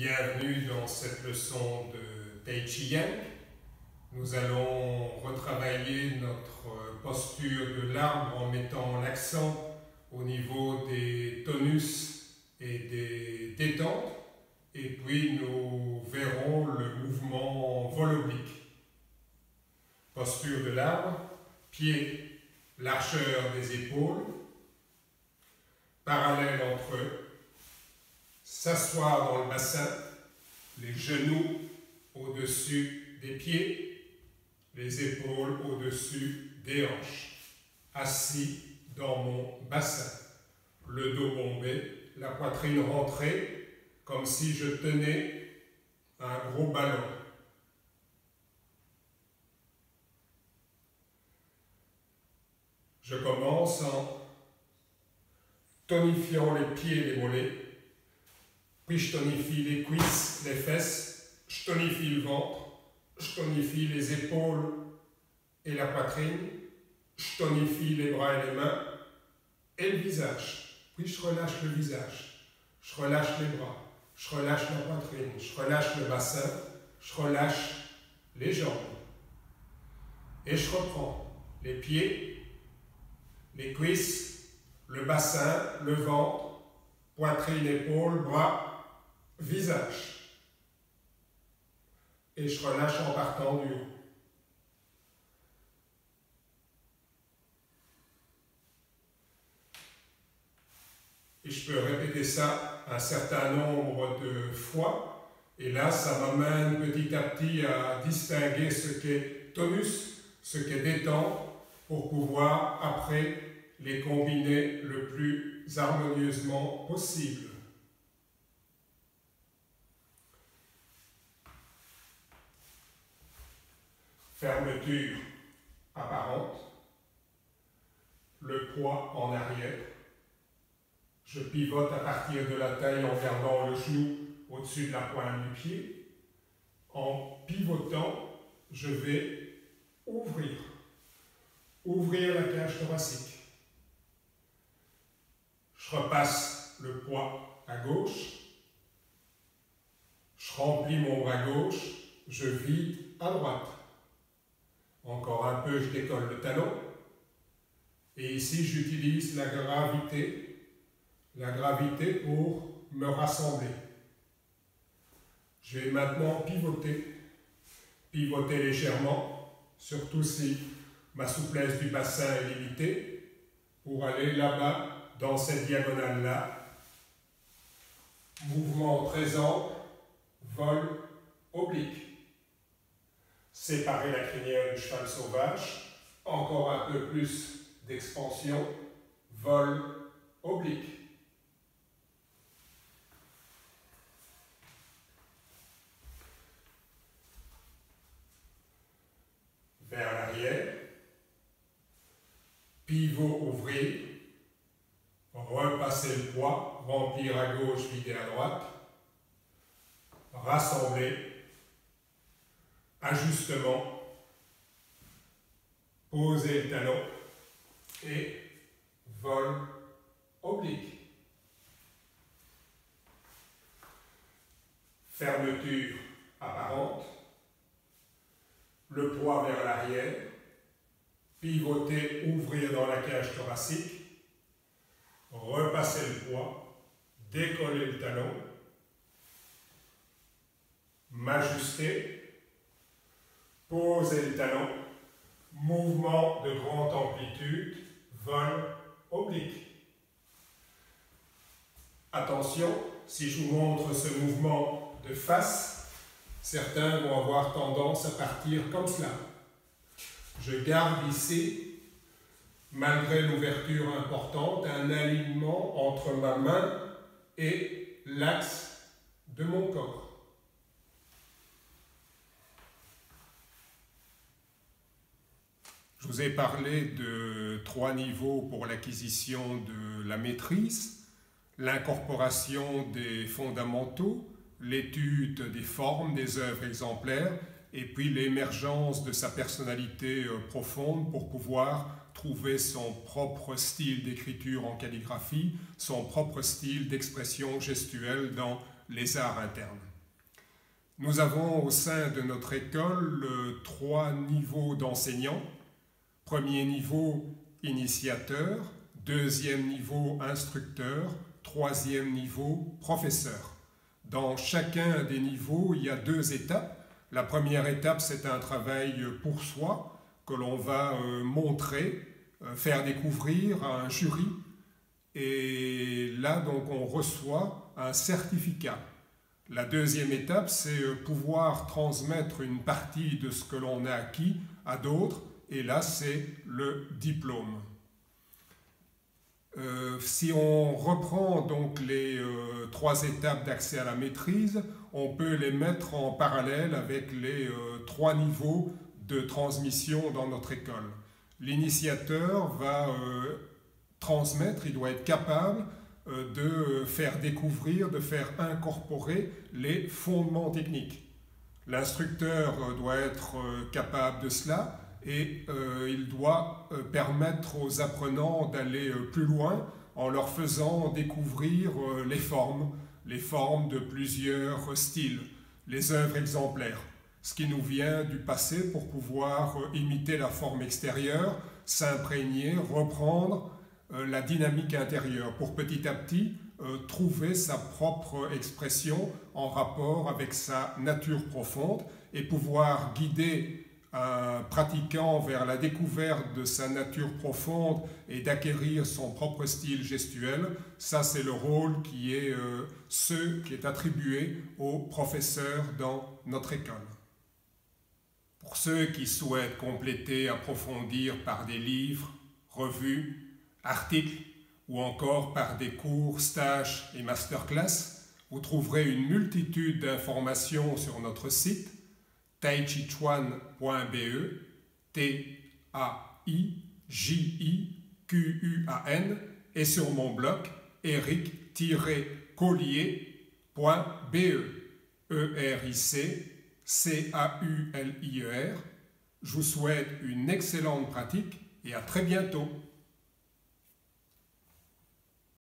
Bienvenue dans cette leçon de Tai Chi Yang. Nous allons retravailler notre posture de l'arbre en mettant l'accent au niveau des tonus et des détentes. Et puis nous verrons le mouvement en vol oblique. Posture de l'arbre, pieds, largeur des épaules, parallèle entre eux. S'asseoir dans le bassin, les genoux au-dessus des pieds, les épaules au-dessus des hanches. Assis dans mon bassin, le dos bombé, la poitrine rentrée, comme si je tenais un gros ballon. Je commence en tonifiant les pieds et les mollets. Puis je tonifie les cuisses, les fesses, je tonifie le ventre, je tonifie les épaules et la poitrine, je tonifie les bras et les mains et le visage. Puis je relâche le visage, je relâche les bras, je relâche la poitrine, je relâche le bassin, je relâche les jambes. Et je reprends les pieds, les cuisses, le bassin, le ventre, poitrine, épaules, bras, visage. Et je relâche en partant du haut. Et je peux répéter ça un certain nombre de fois. Et là, ça m'amène petit à petit à distinguer ce qu'est tonus, ce qu'est détente, pour pouvoir après les combiner le plus harmonieusement possible. Fermeture apparente, le poids en arrière. Je pivote à partir de la taille en gardant le genou au-dessus de la pointe du pied. En pivotant, je vais ouvrir la cage thoracique. Je repasse le poids à gauche. Je remplis mon bras gauche, je vide à droite. Encore un peu, je décolle le talon. Et ici, j'utilise la gravité pour me rassembler. Je vais maintenant pivoter légèrement, surtout si ma souplesse du bassin est limitée, pour aller là-bas, dans cette diagonale-là. Mouvement très ample, vol oblique. Séparer la crinière du cheval sauvage, encore un peu plus d'expansion, vol oblique. Vers l'arrière, pivot ouvrir, repasser le poids, remplir à gauche, vider à droite, rassembler, ajustement, poser le talon et vol oblique. Fermeture apparente, le poids vers l'arrière, pivoter, ouvrir dans la cage thoracique, repasser le poids, décoller le talon, m'ajuster, poser le talon, mouvement de grande amplitude, vol oblique. Attention, si je vous montre ce mouvement de face, certains vont avoir tendance à partir comme cela. Je garde ici, malgré l'ouverture importante, un alignement entre ma main et l'axe de mon corps. Je vous ai parlé de 3 niveaux pour l'acquisition de la maîtrise, l'incorporation des fondamentaux, l'étude des formes, des œuvres exemplaires, et puis l'émergence de sa personnalité profonde pour pouvoir trouver son propre style d'écriture en calligraphie, son propre style d'expression gestuelle dans les arts internes. Nous avons au sein de notre école 3 niveaux d'enseignants. Premier niveau, initiateur. Deuxième niveau, instructeur. Troisième niveau, professeur. Dans chacun des niveaux, il y a 2 étapes. La première étape, c'est un travail pour soi que l'on va montrer, faire découvrir à un jury. Et là, donc, on reçoit un certificat. La deuxième étape, c'est pouvoir transmettre une partie de ce que l'on a acquis à d'autres. Et là, c'est le diplôme. Si on reprend donc les 3 étapes d'accès à la maîtrise, on peut les mettre en parallèle avec les 3 niveaux de transmission dans notre école. L'initiateur va transmettre, il doit être capable de faire découvrir, de faire incorporer les fondements techniques. L'instructeur doit être capable de cela. Et il doit permettre aux apprenants d'aller plus loin en leur faisant découvrir les formes de plusieurs styles, les œuvres exemplaires, ce qui nous vient du passé pour pouvoir imiter la forme extérieure, s'imprégner, reprendre la dynamique intérieure pour petit à petit trouver sa propre expression en rapport avec sa nature profonde et pouvoir guider un pratiquant vers la découverte de sa nature profonde et d'acquérir son propre style gestuel. Ça, c'est le rôle qui est attribué aux professeurs dans notre école. Pour ceux qui souhaitent compléter, approfondir par des livres, revues, articles ou encore par des cours, stages et masterclass, vous trouverez une multitude d'informations sur notre site taijiquan.be, T-A-I-J-I-Q-U-A-N, et sur mon blog eric-collier.be, E-R-I-C-C-A-U-L-I-E-R. Je vous souhaite une excellente pratique et à très bientôt.